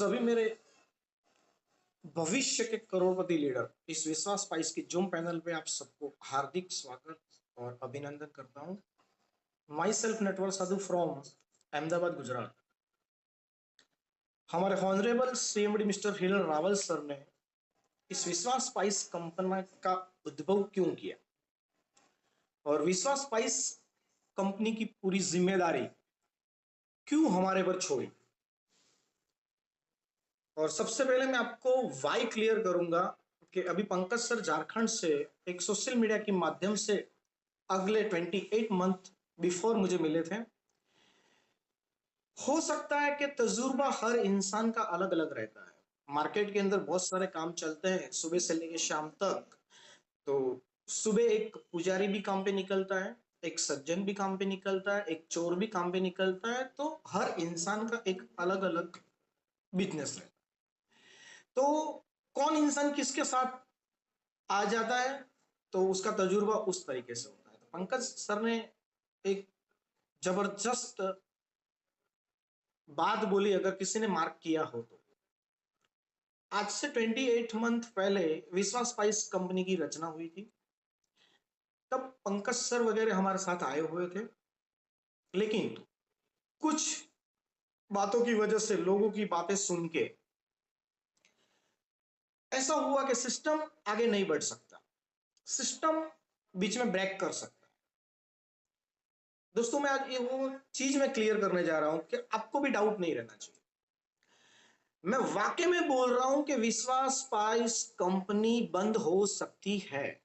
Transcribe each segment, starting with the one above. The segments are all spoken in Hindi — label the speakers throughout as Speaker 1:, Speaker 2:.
Speaker 1: सभी मेरे भविष्य के करोड़पति लीडर इस विश्वास स्पाइस की जूम पैनल पे आप सबको हार्दिक स्वागत और अभिनंदन करता हूं। Myself Natwar Sadhu from Ahmedabad Gujarat. हमारे honourable CMD mister Hiral Rawal sir ने इस विश्वास स्पाइस कंपनी का उद्भव क्यों किया और विश्वास स्पाइस कंपनी की पूरी जिम्मेदारी क्यों हमारे पर छोड़ी, और सबसे पहले मैं आपको वाई क्लियर करूंगा कि अभी पंकज सर झारखंड से एक सोशल मीडिया के माध्यम से अगले 28 मंथ बिफोर मुझे मिले थे। हो सकता है कि तजुर्बा हर इंसान का अलग अलग रहता है। मार्केट के अंदर बहुत सारे काम चलते हैं सुबह से लेकर शाम तक। तो सुबह एक पुजारी भी काम पे निकलता है, एक सज्जन भी काम पे निकलता है, एक चोर भी काम पे निकलता है। तो हर इंसान का एक अलग अलग बिजनेस रहता है। तो कौन इंसान किसके साथ आ जाता है तो उसका तजुर्बा उस तरीके से होता है। तो पंकज सर ने एक जबरदस्त बात बोली, अगर किसी ने मार्क किया हो तो आज से 28 मंथ पहले विश्वास स्पाइस कंपनी की रचना हुई थी। तब पंकज सर वगैरह हमारे साथ आए हुए थे, लेकिन कुछ बातों की वजह से, लोगों की बातें सुन के ऐसा हुआ कि सिस्टम आगे नहीं बढ़ सकता, सिस्टम बीच में ब्रेक कर सकता है। दोस्तों मैं आज ये वो चीज मैं क्लियर करने जा रहा हूं कि आपको भी डाउट नहीं रहना चाहिए। मैं वाकई में बोल रहा हूं कि विश्वास स्पाइस कंपनी बंद हो सकती है।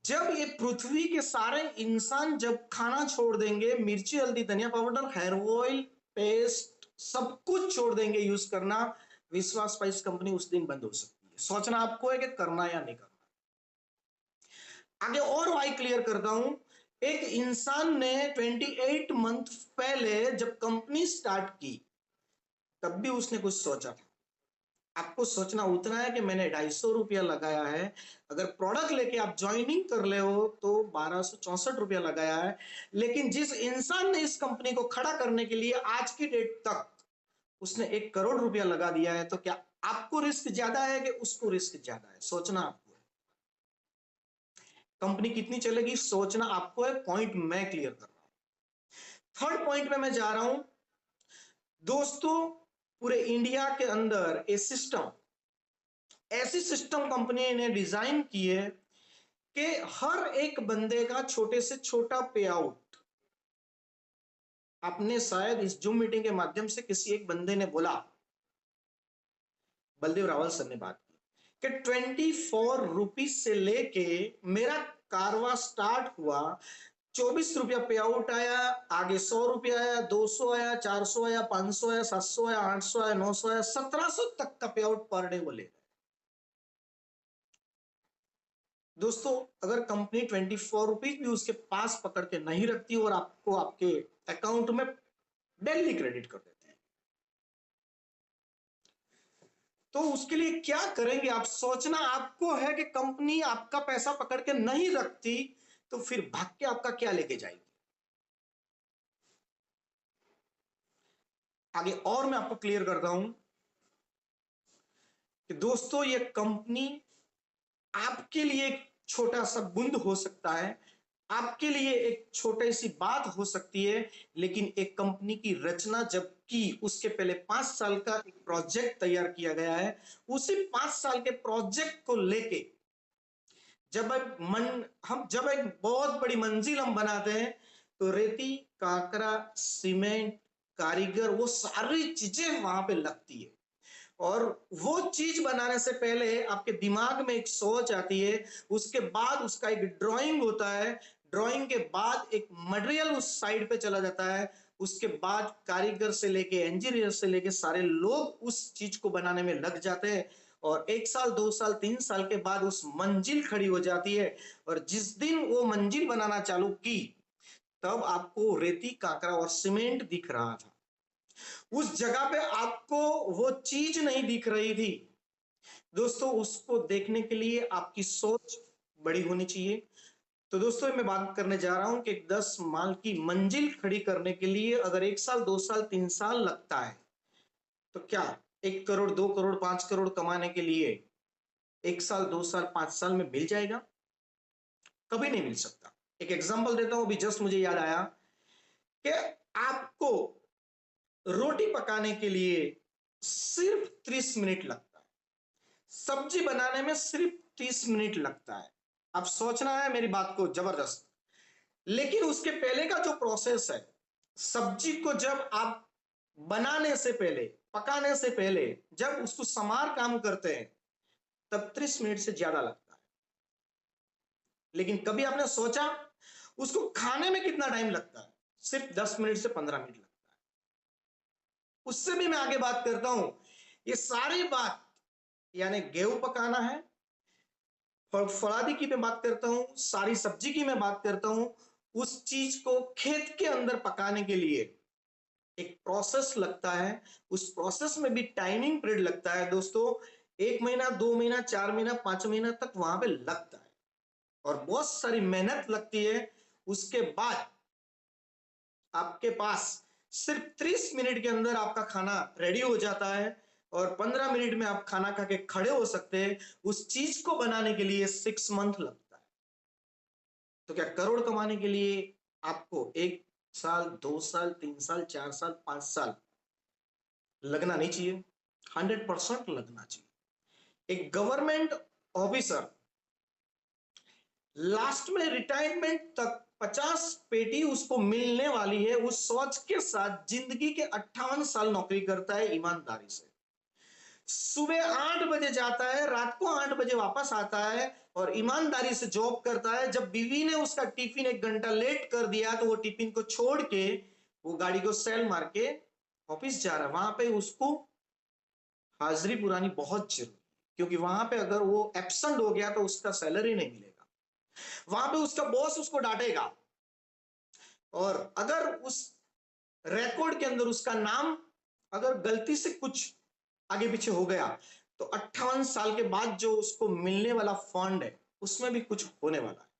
Speaker 1: जब ये पृथ्वी के सारे इंसान जब खाना छोड़ देंगे, मिर्ची हल्दी धनिया पाउडर हेयर ऑयल पेस्ट सब कुछ छोड़ देंगे यूज करना, विश्वास स्पाइस कंपनी उस दिन बंद हो सकती है। सोचना आपको है कि करना या नहीं करना। आगे और वाई क्लियर करता हूं। एक इंसान ने 28 मंथ पहले जब कंपनी स्टार्ट की तब भी उसने कुछ सोचा था। आपको सोचना उतना है कि मैंने 250 रुपया लगाया है, अगर प्रोडक्ट लेके आप ज्वाइनिंग कर ले हो तो 1264 रुपया लगाया है। लेकिन जिस इंसान ने इस कंपनी को खड़ा करने के लिए आज की डेट तक उसने 1 करोड़ रुपया लगा दिया है, तो क्या आपको रिस्क ज्यादा है कि उसको रिस्क ज्यादा है? सोचना आपको है। कंपनी कितनी चलेगी सोचना आपको है। पॉइंट मैं क्लियर कर रहा हूं। थर्ड पॉइंट में मैं जा रहा हूं। दोस्तों पूरे इंडिया के अंदर ये सिस्टम, ऐसी सिस्टम कंपनी ने डिजाइन की है कि हर एक बंदे का छोटे से छोटा पे आउट, आपने शायद इस जूम मीटिंग के माध्यम से किसी एक बंदे ने बोला, बलदेव रावल सर ने बात की कि 24 रुपीज से लेके मेरा कारवा स्टार्ट हुआ, 24 रुपया पे आउट आया, आगे 100 रुपया आया, 200 आया, 400 आया, 500 आया, 700 आया, 800 आया, 900 आया, 1700 तक का पे आउट पर डे वो ले। दोस्तों अगर कंपनी 24 रुपीज भी उसके पास पकड़ के नहीं रखती और आपको आपके अकाउंट में डेली क्रेडिट कर देती है, तो उसके लिए क्या करेंगे आप? सोचना आपको है कि कंपनी आपका पैसा पकड़ के नहीं रखती तो फिर भाग के आपका क्या लेके जाएगी? आगे और मैं आपको क्लियर करता हूं कि दोस्तों ये कंपनी आपके लिए एक छोटा सा बूंद हो सकता है, आपके लिए एक छोटी सी बात हो सकती है, लेकिन एक कंपनी की रचना जब की उसके पहले 5 साल का एक प्रोजेक्ट तैयार किया गया है। उसी 5 साल के प्रोजेक्ट को लेके जब एक बहुत बड़ी मंजिल हम बनाते हैं तो रेती काकरा सीमेंट कारीगर वो सारी चीजें वहां पे लगती है, और वो चीज बनाने से पहले आपके दिमाग में एक सोच आती है, उसके बाद उसका एक ड्राइंग होता है, ड्राइंग के बाद एक मटेरियल उस साइड पे चला जाता है, उसके बाद कारीगर से लेके इंजीनियर से लेके सारे लोग उस चीज को बनाने में लग जाते हैं, और 1 साल 2 साल 3 साल के बाद उस मंजिल खड़ी हो जाती है। और जिस दिन वो मंजिल बनाना चालू की तब आपको रेती काकरा और सीमेंट दिख रहा था, उस जगह पे आपको वो चीज नहीं दिख रही थी। दोस्तों उसको देखने के लिए आपकी सोच बड़ी होनी चाहिए। तो दोस्तों मैं बात करने जा रहा हूं कि 10 माल की मंजिल खड़ी करने के लिए अगर 1 साल 2 साल 3 साल लगता है तो क्या 1 करोड़, 2 करोड़, 5 करोड़ कमाने के लिए 1 साल, 2 साल, 5 साल में मिल जाएगा? कभी नहीं मिल सकता। एक एग्जांपल देता हूं, अभी जस्ट मुझे याद आया कि आपको रोटी पकाने के लिए सिर्फ 30 मिनट लगता है, सब्जी बनाने में सिर्फ 30 मिनट लगता है। अब सोचना है मेरी बात को जबरदस्त, लेकिन उसके पहले का जो प्रोसेस है, सब्जी को जब आप बनाने से पहले, पकाने से पहले जब उसको समार काम करते हैं, तब 30 मिनट से ज्यादा लगता है। लेकिन कभी आपने सोचा उसको खाने में कितना टाइम लगता है? सिर्फ 10 मिनट से 15 मिनट लगता है। उससे भी मैं आगे बात करता हूं। ये सारी बात, यानी गेहूं पकाना है, फलादी की मैं बात करता हूं, सारी सब्जी की मैं बात करता हूं, उस चीज को खेत के अंदर पकाने के लिए एक प्रोसेस लगता है। उस प्रोसेस में भी टाइमिंग पीरियड लगता है दोस्तों। 1 महीना, 2 महीना, 4 महीना, 5 महीना तक वहां पे लगता है और बहुत सारी मेहनत लगती है। उसके बाद आपके पास सिर्फ 30 मिनट के अंदर आपका खाना रेडी हो जाता है और 15 मिनट में आप खाना खा के खड़े हो सकते हैं। उस चीज को बनाने के लिए 6 मंथ लगता है। तो क्या करोड़ कमाने के लिए आपको 1 साल, 2 साल, 3 साल, 4 साल, 5 साल लगना नहीं चाहिए? 100% लगना चाहिए। एक गवर्नमेंट ऑफिसर लास्ट में रिटायरमेंट तक 50 पेटी उसको मिलने वाली है, उस सोच के साथ जिंदगी के 58 साल नौकरी करता है ईमानदारी से। सुबह 8 बजे जाता है, रात को 8 बजे वापस आता है और ईमानदारी से जॉब करता है। जब बीवी ने उसका टिफिन 1 घंटा लेट कर दिया तो वो टिफिन को छोड़ के वो गाड़ी को सेल मार के ऑफिस जा रहा है। वहां पे उसको हाजिरी पुरानी बहुत जरूरी, क्योंकि वहां पे अगर वो एब्सेंट हो गया तो उसका सैलरी नहीं मिलेगा। वहां पे उसका बॉस उसको डांटेगा और अगर उस रिकॉर्ड के अंदर उसका नाम अगर गलती से कुछ आगे पीछे हो गया तो 58 साल के बाद जो उसको मिलने वाला फंड है उसमें भी कुछ होने वाला है।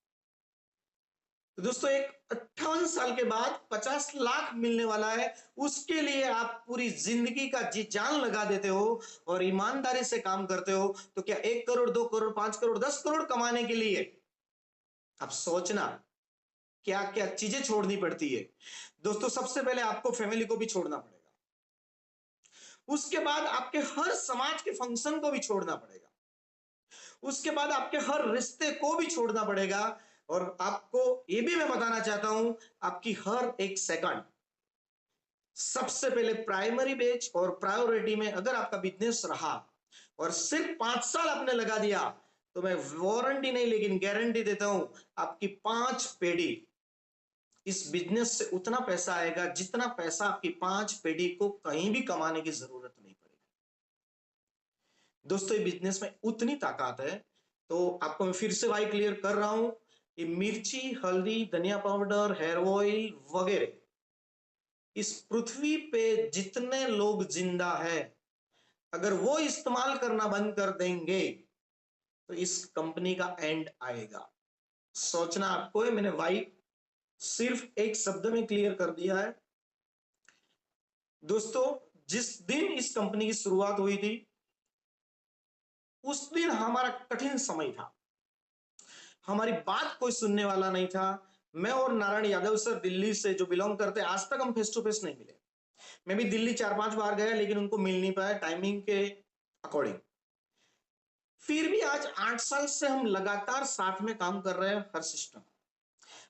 Speaker 1: तो दोस्तों, एक 58 साल के बाद 50 लाख मिलने वाला है, उसके लिए आप पूरी जिंदगी का जी जान लगा देते हो और ईमानदारी से काम करते हो। तो क्या 1 करोड़, 2 करोड़, 5 करोड़, 10 करोड़ कमाने के लिए आप सोचना क्या क्या चीजें छोड़नी पड़ती है। दोस्तों, सबसे पहले आपको फैमिली को भी छोड़ना पड़ेगा, उसके बाद आपके हर समाज के फंक्शन को भी छोड़ना पड़ेगा, उसके बाद आपके हर रिश्ते को भी छोड़ना पड़ेगा और आपको यह भी मैं बताना चाहता हूं, आपकी हर एक सेकंड सबसे पहले प्राइमरी बेच और प्रायोरिटी में अगर आपका बिजनेस रहा और सिर्फ 5 साल आपने लगा दिया तो मैं वारंटी नहीं लेकिन गारंटी देता हूं, आपकी 5 पीढ़ी इस बिजनेस से उतना पैसा आएगा जितना पैसा आपकी 5 पीढ़ी को कहीं भी कमाने की जरूरत नहीं पड़ेगी। दोस्तों, ये बिजनेस में उतनी ताकत है। तो आपको मैं फिर से भाई क्लियर कर रहा हूं, ये मिर्ची, हल्दी, धनिया पाउडर, हेयर ऑयल वगैरह इस पृथ्वी पे जितने लोग जिंदा है, अगर वो इस्तेमाल करना बंद कर देंगे तो इस कंपनी का एंड आएगा। सोचना आपको है, मैंने वाई सिर्फ एक शब्द में क्लियर कर दिया है। दोस्तों, जिस दिन इस कंपनी की शुरुआत हुई थी उस दिन हमारा कठिन समय था, हमारी बात कोई सुनने वाला नहीं था। मैं और नारायण यादव सर दिल्ली से जो बिलोंग करते, आज तक हम फेस टू फेस नहीं मिले। मैं भी दिल्ली 4-5 बार गया लेकिन उनको मिल नहीं पाया टाइमिंग के अकॉर्डिंग। फिर भी आज 8 साल से हम लगातार साथ में काम कर रहे हैं हर सिस्टम।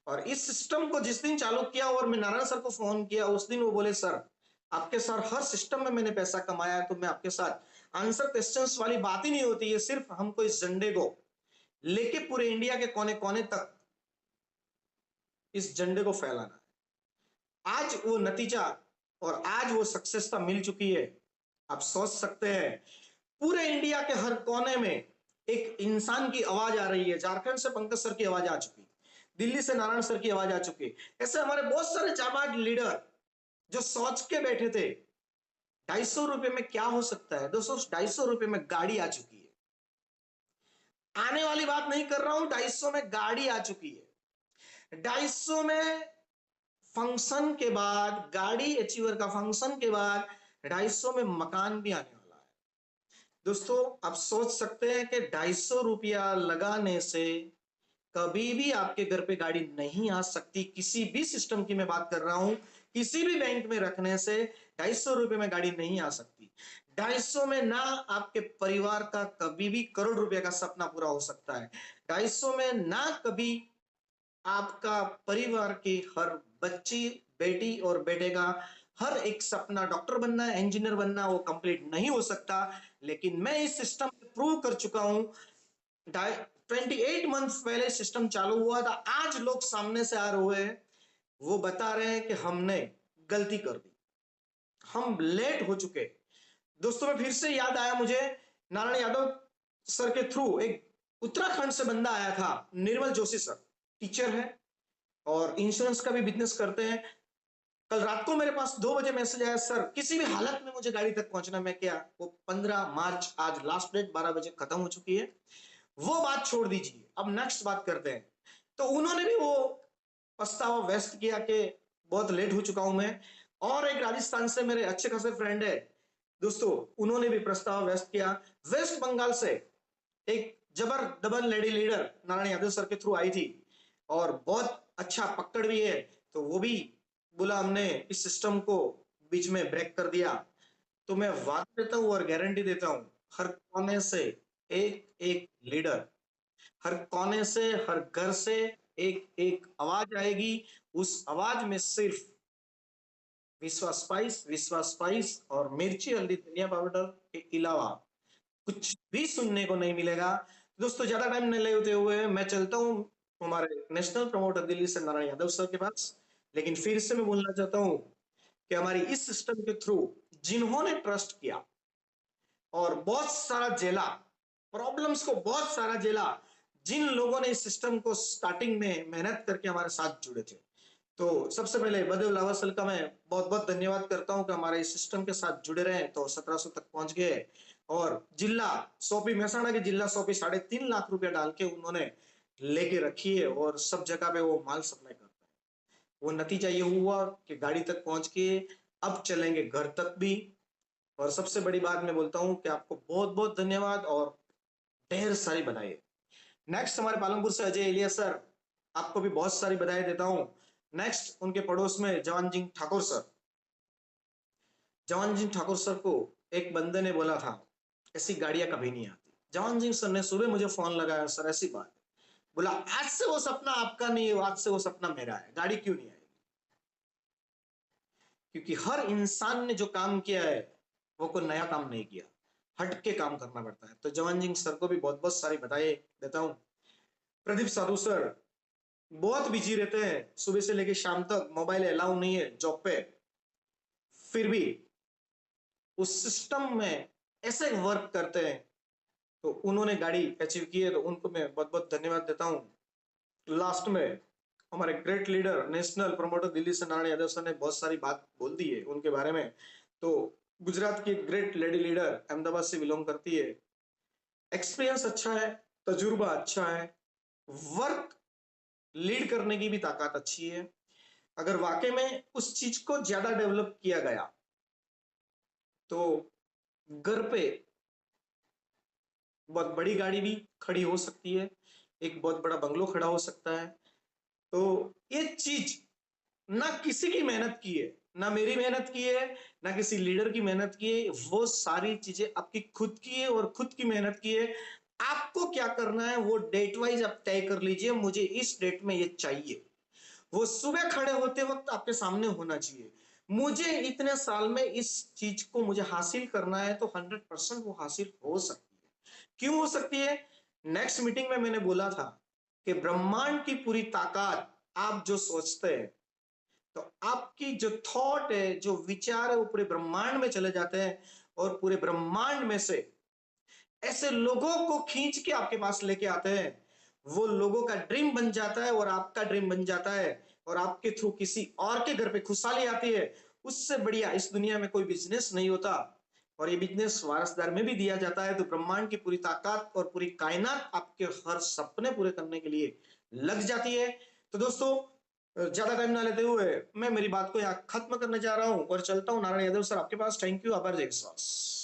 Speaker 1: और इस सिस्टम को जिस दिन चालू किया और मैं नारायण सर को फोन किया, उस दिन वो बोले सर आपके साथ हर सिस्टम में मैंने पैसा कमाया है, तो मैं आपके साथ आंसर क्वेश्चंस वाली बात ही नहीं होती है। सिर्फ हमको इस झंडे को लेके पूरे इंडिया के कोने कोने तक इस झंडे को फैलाना है। आज वो नतीजा और आज वो सक्सेसता मिल चुकी है। आप सोच सकते हैं, पूरे इंडिया के हर कोने में एक इंसान की आवाज आ रही है। झारखंड से पंकज सर की आवाज आ चुकी, दिल्ली से नारायण सर की आवाज आ चुकी। ऐसे हमारे बहुत सारे जाबाज लीडर जो सोच के बैठे थे 250 रुपए में क्या हो सकता है, दोस्तों 250 रुपए में गाड़ी आ चुकी है। आने वाली बात नहीं कर रहा हूं, 250 में गाड़ी आ चुकी है। 250 में फंक्शन के बाद, गाड़ी अचीवर का फंक्शन के बाद 250 में मकान भी आने वाला है। दोस्तों आप सोच सकते हैं कि 250 रुपया लगाने से कभी भी आपके घर पे गाड़ी नहीं आ सकती। किसी भी सिस्टम की मैं बात कर रहा हूं, किसी भी बैंक में रखने से 250 रुपये में गाड़ी नहीं आ सकती। 250 में ना आपके परिवार का कभी भी करोड़ रुपए का सपना पूरा हो सकता है। 250 में ना कभी आपका परिवार की हर बच्ची, बेटी और बेटे का हर एक सपना डॉक्टर बनना, इंजीनियर बनना, वो कंप्लीट नहीं हो सकता। लेकिन मैं इस सिस्टम प्रूव कर चुका हूं। 28 मंथ पहले सिस्टम चालू हुआ था, आज लोग सामने से आ रहे हैं, वो बता रहे हैं कि हमने गलती कर दी, हम लेट हो चुके। दोस्तों में फिर से याद आया मुझे, नारायण यादव सर के थ्रू एक उत्तराखंड से बंदा आया था, निर्मल जोशी सर, टीचर है और इंश्योरेंस का भी बिजनेस करते हैं। कल रात को मेरे पास 2 बजे मैसेज आया, सर किसी भी हालत में मुझे गाड़ी तक पहुंचना। मैं क्या, वो 15 मार्च, आज लास्ट डेट 12 बजे खत्म हो चुकी है। वो बात छोड़ दीजिए, अब नेक्स्ट बात करते हैं। तो उन्होंने भी वो पछतावा व्यक्त किया कि बहुत लेट हो चुका हूं मैं। और एक राजस्थान से मेरे अच्छे खासे फ्रेंड है दोस्तों, उन्होंने भी प्रस्ताव व्यक्त किया। वेस्ट बंगाल से एक जबर double lady leader Narayan Yadav sir के थ्रू आई थी और बहुत अच्छा पकड़ भी है, तो वो भी बोला हमने इस सिस्टम को बीच में ब्रेक कर दिया। तो मैं वादा देता हूं और गारंटी देता हूं, हर कोने से एक एक लीडर, हर कोने से, हर घर से एक एक आवाज आएगी। उस आवाज में सिर्फ विश्वा स्पाइस और मिर्ची हल्दी धनिया पाउडर के अलावा कुछ भी सुनने को नहीं मिलेगा। दोस्तों ज्यादा टाइम नहीं लेते हुए मैं चलता हूं हमारे नेशनल प्रमोटर दिल्ली से नारायण यादव सर के पास। लेकिन फिर से मैं बोलना चाहता हूं कि हमारी इस सिस्टम के थ्रू जिन्होंने ट्रस्ट किया और बहुत सारा झेला, प्रॉब्लम्स को बहुत सारा झेला, जिन लोगों ने इस सिस्टम को स्टार्टिंग में मेहनत करके हमारे साथ जुड़े थे, तो सबसे पहले बदेव लावासल का मैं बहुत बहुत धन्यवाद करता हूं कि हमारे इस सिस्टम के साथ जुड़े रहे। तो 1700 तक पहुंच गए और जिला सोपी, महसाणा की जिला सोपी 3.5 लाख रुपया डाल के उन्होंने लेके रखी है और सब जगह पे वो माल सप्लाई करता है। वो नतीजा ये हुआ कि गाड़ी तक पहुंच के अब चलेंगे घर तक भी। और सबसे बड़ी बात मैं बोलता हूं कि आपको बहुत बहुत धन्यवाद और ढेर सारी बधाई। नेक्स्ट हमारे पालमपुर से अजय इलिया सर, आपको भी बहुत सारी बधाई देता हूं। नेक्स्ट उनके पड़ोस में जवान सिंह ठाकुर सर। जवान सिंह ठाकुर सर को एक बंदे ने बोला था ऐसी गाड़ियां कभी नहीं आती। जवान सिंह सर ने सुबह मुझे फोन लगाया, सर ऐसी बात है, बोला आज से वो सपना आपका नहीं है, आज से वो सपना मेरा है, गाड़ी क्यों नहीं आएगी। क्योंकि हर इंसान ने जो काम किया है वो कोई नया काम नहीं किया, हट के काम करना पड़ता है। तो जवान सिंह सर को भी बहुत बहुत सारी बधाई देता हूँ। प्रदीप साधु सर बहुत बिजी रहते हैं, सुबह से लेकर शाम तक मोबाइल अलाउ नहीं है जॉब पे, फिर भी उस सिस्टम में ऐसे वर्क करते हैं। तो उन्होंने गाड़ी अचीव की है, तो उनको मैं बहुत बहुत धन्यवाद देता हूँ। लास्ट में हमारे great leader national promoter Delhi से नारायण यादव सर ने बहुत सारी बात बोल दी है उनके बारे में। तो गुजरात की ग्रेट लेडी लीडर, अहमदाबाद से बिलोंग करती है, एक्सपीरियंस अच्छा है, तजुर्बा अच्छा है, वर्क लीड करने की भी ताकत अच्छी है। अगर वाकई में उस चीज को ज्यादा डेवलप किया गया तो घर पे बहुत बड़ी गाड़ी भी खड़ी हो सकती है, एक बहुत बड़ा बंगलो खड़ा हो सकता है। तो ये चीज ना किसी की मेहनत की है, ना मेरी मेहनत की है, ना किसी लीडर की मेहनत की है, वो सारी चीजें आपकी खुद की है और खुद की मेहनत की है। आपको क्या करना है वो डेट वाइज आप तय कर लीजिए, मुझे इस डेट में ये चाहिए। वो सुबह खड़े होते वक्त आपके सामने होना चाहिए, मुझे इतने साल में इस चीज को मुझे हासिल करना है, तो 100% वो हासिल हो सकती है। क्यों हो सकती है? नेक्स्ट मीटिंग में मैंने बोला था कि ब्रह्मांड की पूरी ताकत आप जो सोचते हैं, तो आपकी जो थॉट है, जो विचार है, वो पूरे ब्रह्मांड में चले जाते हैं और पूरे ब्रह्मांड में से ऐसे लोगों को खींच के आपके पास लेके आते हैं। वो लोगों का ड्रीम बन जाता है और आपका ड्रीम बन जाता है और आपके थ्रू किसी और के घर पे खुशहाली आती है। उससे बढ़िया इस दुनिया में कोई बिजनेस नहीं होता और ये बिजनेस वारसदार में भी दिया जाता है। तो ब्रह्मांड की पूरी ताकत और पूरी कायनात आपके हर सपने पूरे करने के लिए लग जाती है। तो दोस्तों ज्यादा टाइम ना लेते हुए मैं मेरी बात को यहाँ खत्म करने जा रहा हूँ और चलता हूँ। नारायण यादव सर आपके पास। Thank you. आभार। जय विश्वास।